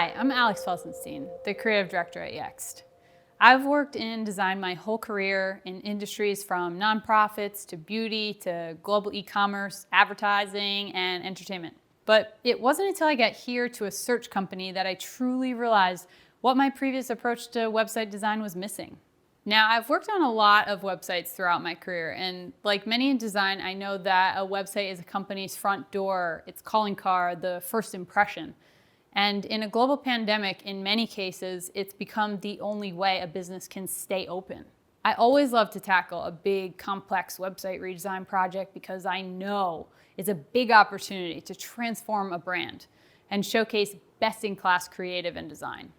Hi, I'm Alex Felsenstein, the creative director at Yext. I've worked in design my whole career in industries from nonprofits to beauty to global e-commerce, advertising, and entertainment. But it wasn't until I got here to a search company that I truly realized what my previous approach to website design was missing. Now, I've worked on a lot of websites throughout my career, and like many in design, I know that a website is a company's front door, its calling card, the first impression. And in a global pandemic, in many cases, it's become the only way a business can stay open. I always love to tackle a big, complex website redesign project because I know it's a big opportunity to transform a brand and showcase best-in-class creative and design.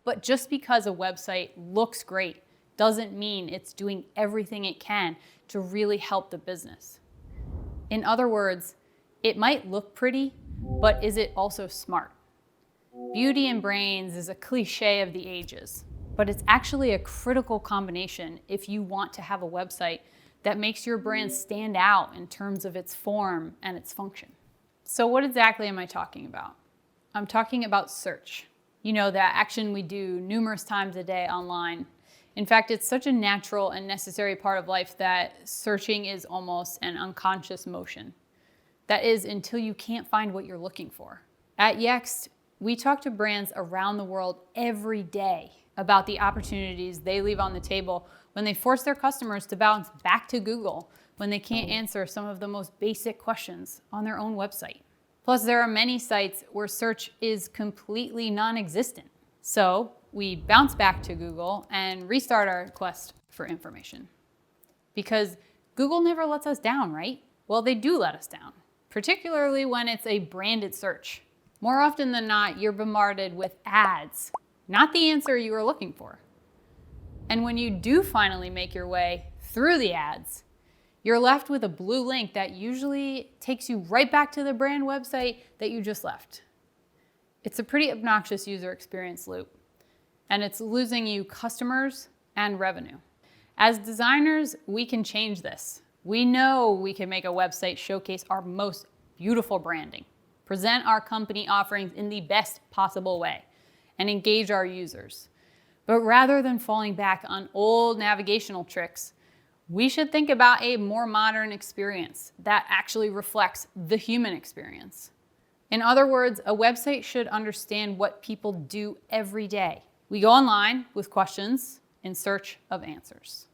But just because a website looks great doesn't mean it's doing everything it can to really help the business. In other words, it might look pretty, but is it also smart? Beauty and brains is a cliche of the ages, but it's actually a critical combination if you want to have a website that makes your brand stand out in terms of its form and its function. So what exactly am I talking about? I'm talking about search. You know, that action we do numerous times a day online. In fact, it's such a natural and necessary part of life that searching is almost an unconscious motion. That is, until you can't find what you're looking for. At Yext, we talk to brands around the world every day about the opportunities they leave on the table when they force their customers to bounce back to Google when they can't answer some of the most basic questions on their own website. Plus, there are many sites where search is completely non-existent. So we bounce back to Google and restart our quest for information. Because Google never lets us down, right? Well, they do let us down, particularly when it's a branded search. More often than not, you're bombarded with ads, not the answer you were looking for. And when you do finally make your way through the ads, you're left with a blue link that usually takes you right back to the brand website that you just left. It's a pretty obnoxious user experience loop, and it's losing you customers and revenue. As designers, we can change this. We know we can make a website showcase our most beautiful branding, present our company offerings in the best possible way, and engage our users. But rather than falling back on old navigational tricks, we should think about a more modern experience that actually reflects the human experience. In other words, a website should understand what people do every day. We go online with questions in search of answers.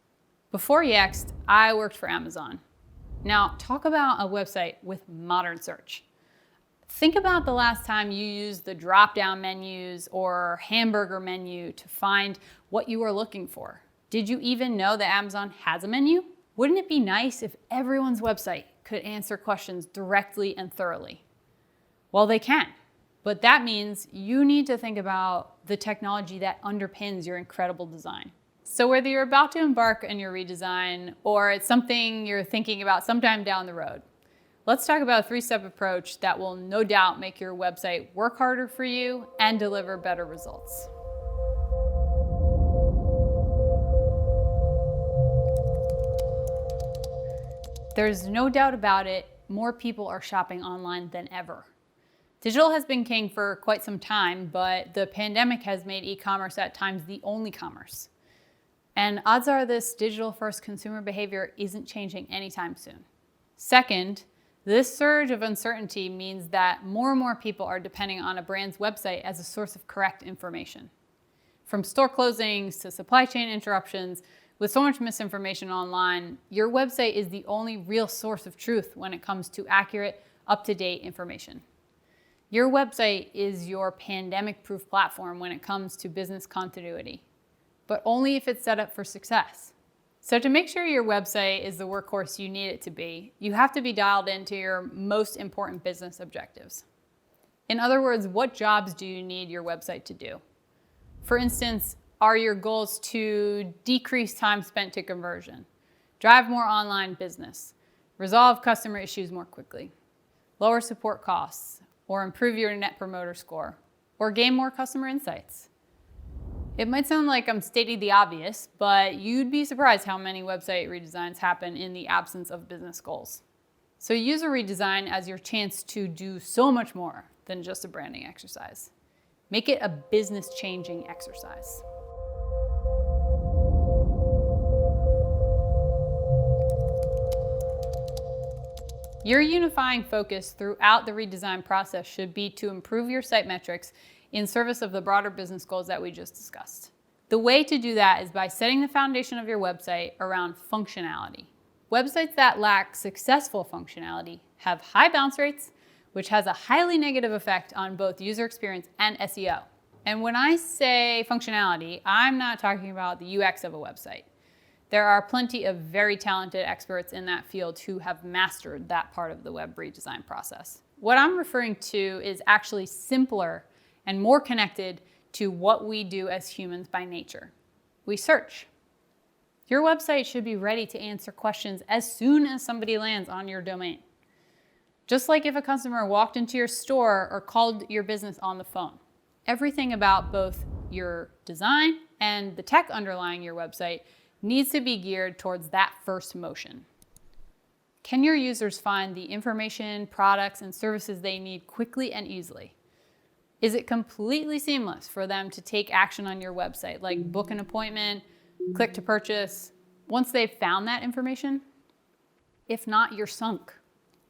Before Yext, I worked for Amazon. Now, talk about a website with modern search. Think about the last time you used the drop-down menus or hamburger menu to find what you were looking for. Did you even know that Amazon has a menu? Wouldn't it be nice if everyone's website could answer questions directly and thoroughly? Well, they can, but that means you need to think about the technology that underpins your incredible design. So whether you're about to embark on your redesign or it's something you're thinking about sometime down the road, let's talk about a three-step approach that will no doubt make your website work harder for you and deliver better results. There's no doubt about it, more people are shopping online than ever. Digital has been king for quite some time, but the pandemic has made e-commerce at times the only commerce. And odds are this digital-first consumer behavior isn't changing anytime soon. Second, this surge of uncertainty means that more and more people are depending on a brand's website as a source of correct information. From store closings to supply chain interruptions, with so much misinformation online, your website is the only real source of truth when it comes to accurate, up-to-date information. Your website is your pandemic-proof platform when it comes to business continuity, but only if it's set up for success. So to make sure your website is the workhorse you need it to be, you have to be dialed into your most important business objectives. In other words, what jobs do you need your website to do? For instance, are your goals to decrease time spent to conversion, drive more online business, resolve customer issues more quickly, lower support costs, or improve your Net Promoter Score, or gain more customer insights? It might sound like I'm stating the obvious, but you'd be surprised how many website redesigns happen in the absence of business goals. So use a redesign as your chance to do so much more than just a branding exercise. Make it a business-changing exercise. Your unifying focus throughout the redesign process should be to improve your site metrics in service of the broader business goals that we just discussed. The way to do that is by setting the foundation of your website around functionality. Websites that lack successful functionality have high bounce rates, which has a highly negative effect on both user experience and SEO. And when I say functionality, I'm not talking about the UX of a website. There are plenty of very talented experts in that field who have mastered that part of the web redesign process. What I'm referring to is actually simpler and more connected to what we do as humans by nature. We search. Your website should be ready to answer questions as soon as somebody lands on your domain. Just like if a customer walked into your store or called your business on the phone. Everything about both your design and the tech underlying your website needs to be geared towards that first motion. Can your users find the information, products, and services they need quickly and easily? Is it completely seamless for them to take action on your website, like book an appointment, click to purchase, once they've found that information? If not, you're sunk.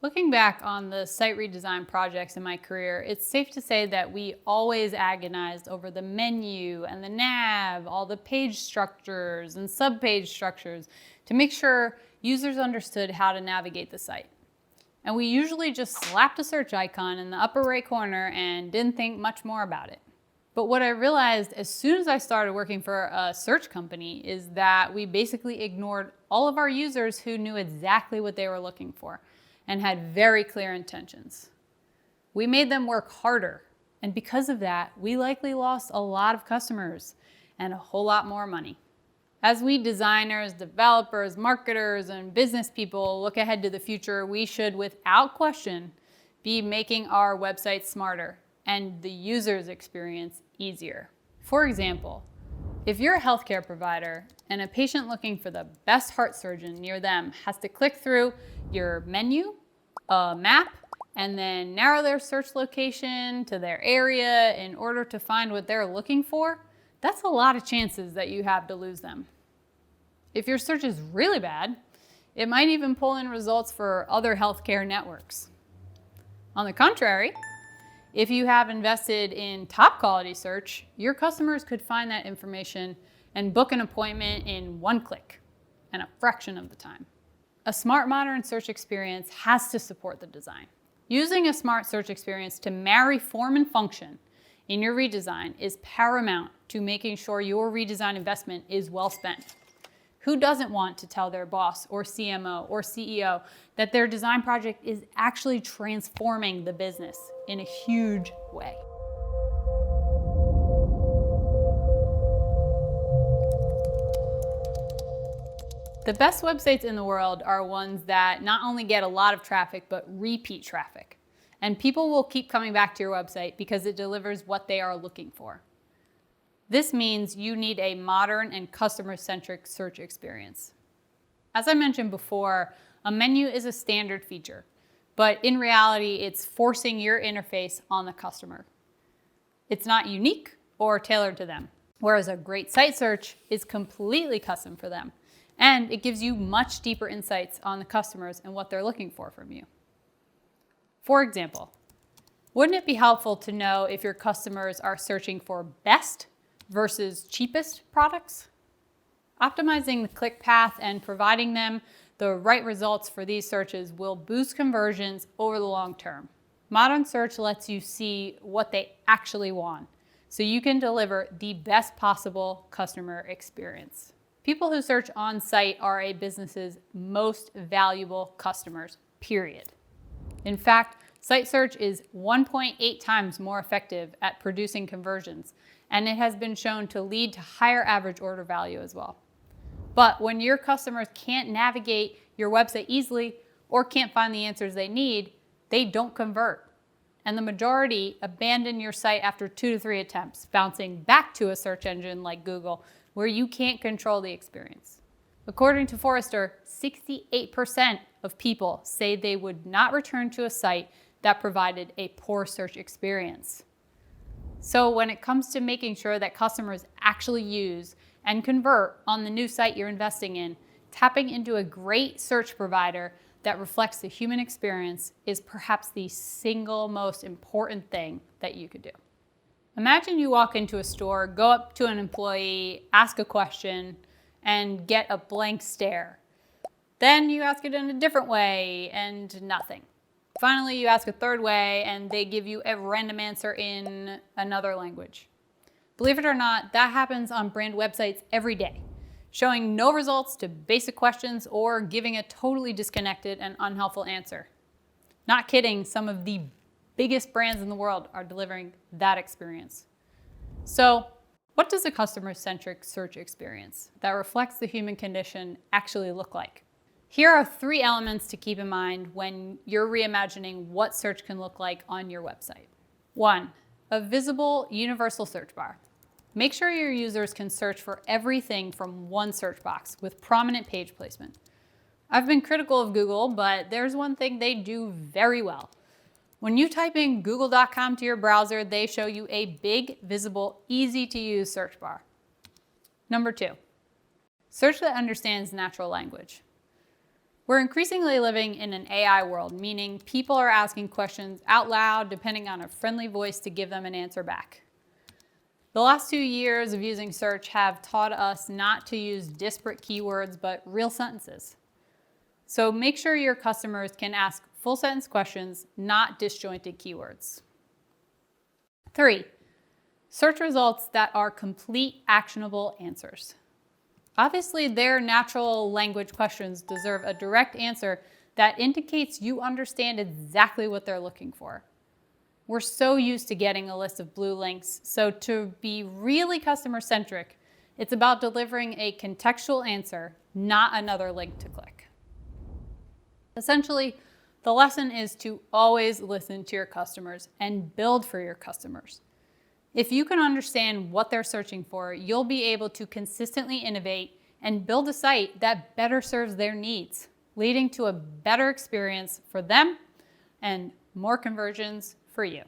Looking back on the site redesign projects in my career, it's safe to say that we always agonized over the menu and the nav, all the page structures and subpage structures to make sure users understood how to navigate the site. And we usually just slapped a search icon in the upper right corner and didn't think much more about it. But what I realized as soon as I started working for a search company is that we basically ignored all of our users who knew exactly what they were looking for and had very clear intentions. We made them work harder, and because of that, we likely lost a lot of customers and a whole lot more money. As we designers, developers, marketers, and business people look ahead to the future, we should, without question, be making our websites smarter and the user's experience easier. For example, if you're a healthcare provider and a patient looking for the best heart surgeon near them has to click through your menu, a map, and then narrow their search location to their area in order to find what they're looking for, that's a lot of chances that you have to lose them. If your search is really bad, it might even pull in results for other healthcare networks. On the contrary, if you have invested in top quality search, your customers could find that information and book an appointment in one click and a fraction of the time. A smart modern search experience has to support the design. Using a smart search experience to marry form and function in your redesign is paramount to making sure your redesign investment is well spent. Who doesn't want to tell their boss or CMO or CEO that their design project is actually transforming the business in a huge way? The best websites in the world are ones that not only get a lot of traffic, but repeat traffic. And people will keep coming back to your website because it delivers what they are looking for. This means you need a modern and customer-centric search experience. As I mentioned before, a menu is a standard feature, but in reality, it's forcing your interface on the customer. It's not unique or tailored to them, whereas a great site search is completely custom for them, and it gives you much deeper insights on the customers and what they're looking for from you. For example, wouldn't it be helpful to know if your customers are searching for best versus cheapest products? Optimizing the click path and providing them the right results for these searches will boost conversions over the long term. Modern search lets you see what they actually want, so you can deliver the best possible customer experience. People who search on site are a business's most valuable customers, period. In fact, site search is 1.8 times more effective at producing conversions, and it has been shown to lead to higher average order value as well. But when your customers can't navigate your website easily or can't find the answers they need, they don't convert. And the majority abandon your site after 2 to 3 attempts, bouncing back to a search engine like Google, where you can't control the experience. According to Forrester, 68% of people say they would not return to a site that provided a poor search experience. So when it comes to making sure that customers actually use and convert on the new site you're investing in, tapping into a great search provider that reflects the human experience is perhaps the single most important thing that you could do. Imagine you walk into a store, go up to an employee, ask a question, and get a blank stare. Then you ask it in a different way and nothing. Finally, you ask a third way and they give you a random answer in another language. Believe it or not, that happens on brand websites every day, showing no results to basic questions or giving a totally disconnected and unhelpful answer. Not kidding, some of the biggest brands in the world are delivering that experience. So, what does a customer-centric search experience that reflects the human condition actually look like? Here are 3 elements to keep in mind when you're reimagining what search can look like on your website. 1, a visible universal search bar. Make sure your users can search for everything from one search box with prominent page placement. I've been critical of Google, but there's one thing they do very well. When you type in google.com to your browser, they show you a big, visible, easy-to-use search bar. Number 2, search that understands natural language. We're increasingly living in an AI world, meaning people are asking questions out loud, depending on a friendly voice to give them an answer back. The last 2 years of using search have taught us not to use disparate keywords, but real sentences. So make sure your customers can ask full sentence questions, not disjointed keywords. 3, search results that are complete, actionable answers. Obviously, their natural language questions deserve a direct answer that indicates you understand exactly what they're looking for. We're so used to getting a list of blue links, so to be really customer-centric, it's about delivering a contextual answer, not another link to click. Essentially, the lesson is to always listen to your customers and build for your customers. If you can understand what they're searching for, you'll be able to consistently innovate and build a site that better serves their needs, leading to a better experience for them and more conversions for you.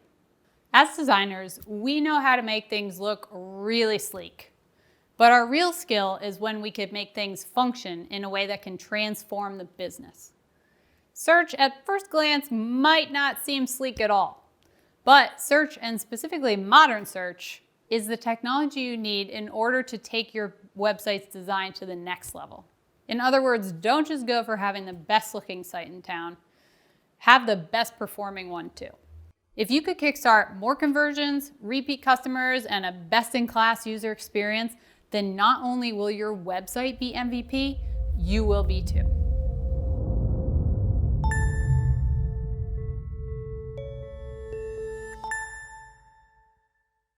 As designers, we know how to make things look really sleek, but our real skill is when we can make things function in a way that can transform the business. Search at first glance might not seem sleek at all, but search, and specifically modern search, is the technology you need in order to take your website's design to the next level. In other words, don't just go for having the best looking site in town, have the best performing one too. If you could kickstart more conversions, repeat customers, and a best-in-class user experience, then not only will your website be MVP, you will be too.